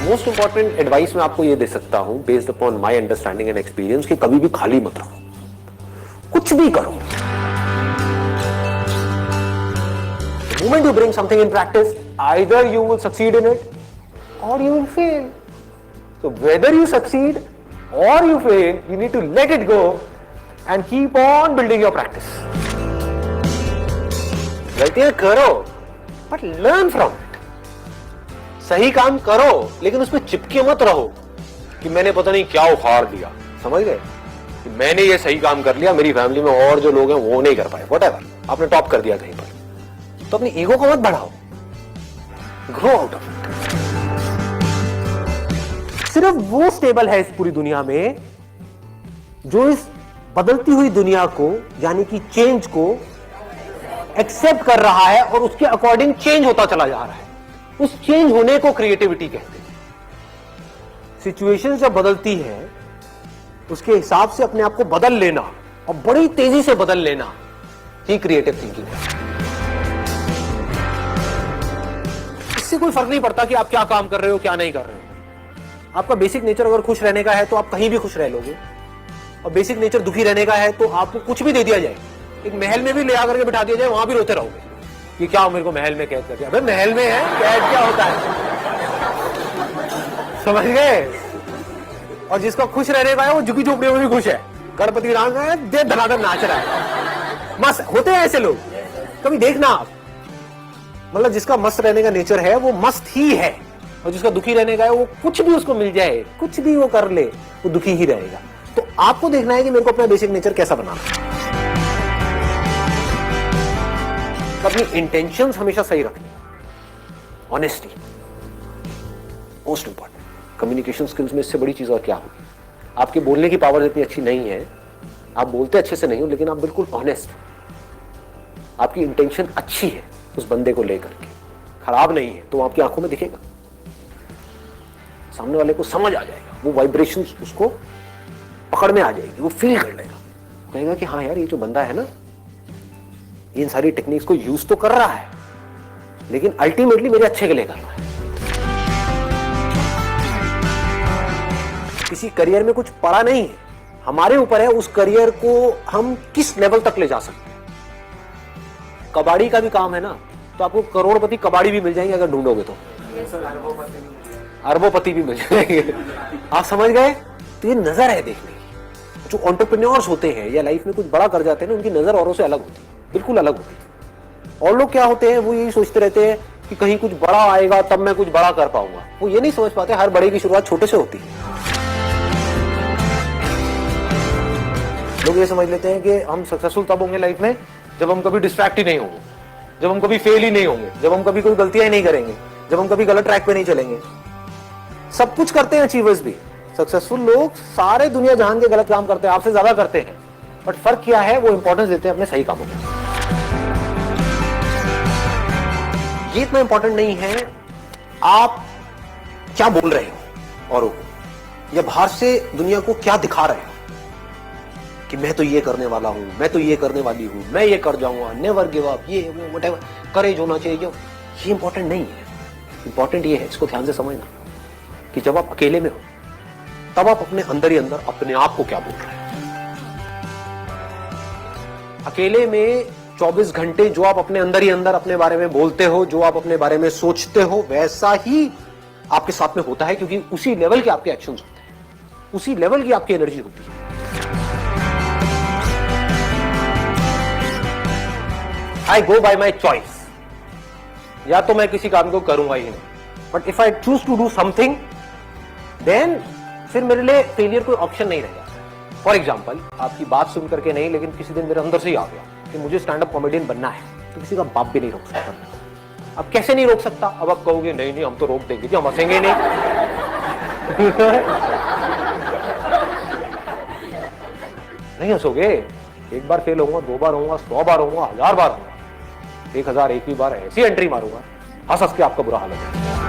Most important advice मैं आपको ये दे सकता हूं based upon my understanding and experience कि कभी भी खाली मत रहो, कुछ भी करो। The moment you bring something in practice, either you will succeed in it or you will fail. So whether you succeed or you fail, you need to let it go and keep on building your practice. गलतियां करो but learn from it. सही काम करो लेकिन उसमें चिपके मत रहो कि मैंने पता नहीं क्या उखाड़ दिया, समझ गए कि मैंने ये सही काम कर लिया, मेरी फैमिली में और जो लोग हैं वो नहीं कर पाए, व्हाटएवर, आपने टॉप कर दिया कहीं पर, तो अपनी ईगो को मत बढ़ाओ, ग्रो आउट ऑफ इट। सिर्फ वो स्टेबल है इस पूरी दुनिया में जो इस बदलती हुई दुनिया को यानी कि चेंज को एक्सेप्ट कर रहा है और उसके अकॉर्डिंग चेंज होता चला जा रहा है। उस चेंज होने को क्रिएटिविटी कहते हैं। सिचुएशन जब बदलती है उसके हिसाब से अपने आप को बदल लेना और बड़ी तेजी से बदल लेना ही क्रिएटिव थिंकिंग है। इससे कोई फर्क नहीं पड़ता कि आप क्या काम कर रहे हो क्या नहीं कर रहे हो। आपका बेसिक नेचर अगर खुश रहने का है तो आप कहीं भी खुश रह लोगे, और बेसिक नेचर दुखी रहने का है तो आपको कुछ भी दे दिया जाए, एक महल में भी ले आकर के बिठा दिया जाए, वहां भी रोते रहोगे कि क्या मेरे को महल में कैद कर दिया। अबे महल में है, कैद क्या होता है, समझ गए। और जिसका खुश रहने का है वो झुकी झोपड़ियों में भी खुश है, गणपति राम का है, दे धनाधन नाच रहा है, मस्त होते हैं ऐसे लोग, कभी देखना आप। मतलब जिसका मस्त रहने का नेचर है वो मस्त ही है, और जिसका दुखी रहने का है वो कुछ भी उसको मिल जाए, कुछ भी वो कर ले, वो दुखी ही रहेगा। तो आपको देखना है कि मेरे को अपना बेसिक नेचर कैसा बनाना है। अपनी इंटेंशंस हमेशा सही रखनी, honesty most important. Communication skills में इससे बड़ी चीज और क्या होगी। आपके बोलने की पावर इतनी अच्छी नहीं है, आप बोलते अच्छे से नहीं हो, लेकिन आप बिल्कुल ऑनेस्ट, आपकी इंटेंशन अच्छी है उस बंदे को लेकर के, खराब नहीं है, तो आपकी आंखों में दिखेगा, सामने वाले को समझ आ जाएगा, वो वाइब्रेशन उसको पकड़ में आ जाएगी, वो फील कर लेगा, कहेगा कि हाँ यार ये जो बंदा है ना इन सारी टेक्निक्स को यूज तो कर रहा है लेकिन अल्टीमेटली मेरे अच्छे के लिए कर रहा है। किसी करियर में कुछ पड़ा नहीं है, हमारे ऊपर है उस करियर को हम किस लेवल तक ले जा सकते हैं। कबाड़ी का भी काम है ना, तो आपको करोड़पति कबाड़ी भी मिल जाएंगे अगर ढूंढोगे तो, अरबोपति भी मिल जाएंगे, आप समझ गए। तो ये नजर है देखने की। जो एंटरप्रेन्योर्स होते हैं या लाइफ में कुछ बड़ा कर जाते हैं ना, उनकी नजर औरों से अलग होती है, बिल्कुल अलग होती है। और लोग क्या होते हैं, वो यही सोचते रहते हैं कि कहीं कुछ बड़ा आएगा तब मैं कुछ बड़ा कर पाऊंगा। वो ये नहीं समझ पाते हर बड़े की शुरुआत छोटे से होती है। लोग ये समझ लेते हैं कि हम सक्सेसफुल तब होंगे लाइफ में जब हम कभी डिस्ट्रैक्ट ही नहीं होंगे, जब हम कभी फेल ही नहीं होंगे, जब हम कभी कोई गलतियां ही नहीं करेंगे, जब हम कभी गलत ट्रैक पे नहीं चलेंगे। सब कुछ करते हैं अचीवर्स भी, सक्सेसफुल लोग सारे दुनिया जहान के गलत काम करते हैं, आपसे ज्यादा करते हैं, बट फर्क क्या है, वो इंपॉर्टेंस देते हैं अपने सही कामों को। ये इतना इंपॉर्टेंट नहीं है आप क्या बोल रहे हो औरों को, या बाहर से दुनिया को क्या दिखा रहे हो कि मैं तो ये करने वाला हूं, मैं तो ये करने वाली हूं, मैं ये कर जाऊंगा, नेवर गिव अप, ये वो व्हाटएवर, करेज होना चाहिए। ये इंपॉर्टेंट नहीं है। इंपॉर्टेंट ये है, इसको ध्यान से समझना, कि जब आप अकेले में हो तब आप अपने अंदर ही अंदर अपने आप को क्या बोल रहे हैं। अकेले में 24 घंटे जो आप अपने अंदर ही अंदर अपने बारे में बोलते हो, जो आप अपने बारे में सोचते हो, वैसा ही आपके साथ में होता है, क्योंकि उसी लेवल के आपके एक्शंस होते हैं, उसी लेवल की आपकी एनर्जी होती है। आई गो बाय माई चॉइस, या तो मैं किसी काम को करूंगा ही नहीं, but if I choose to do something then फिर मेरे लिए फेलियर कोई ऑप्शन नहीं रहेगा। फॉर एग्जाम्पल, आपकी बात सुन करके नहीं, लेकिन किसी दिन मेरे अंदर से ही आ गया कि मुझे स्टैंड अप कॉमेडियन बनना है, तो किसी का बाप भी नहीं रोक सकता। अब कैसे नहीं रोक सकता, अब आप कहोगे नहीं नहीं हम तो रोक देंगे, हम हंसेंगे नहीं। नहीं हंसोगे, एक बार फेल होऊंगा, 2 बार होऊंगा, 100 बार होऊंगा, 1000 बार होऊंगा, 1001 बार ऐसी एंट्री मारूंगा, हंस हंस के आपका बुरा हाल हो जाएगा।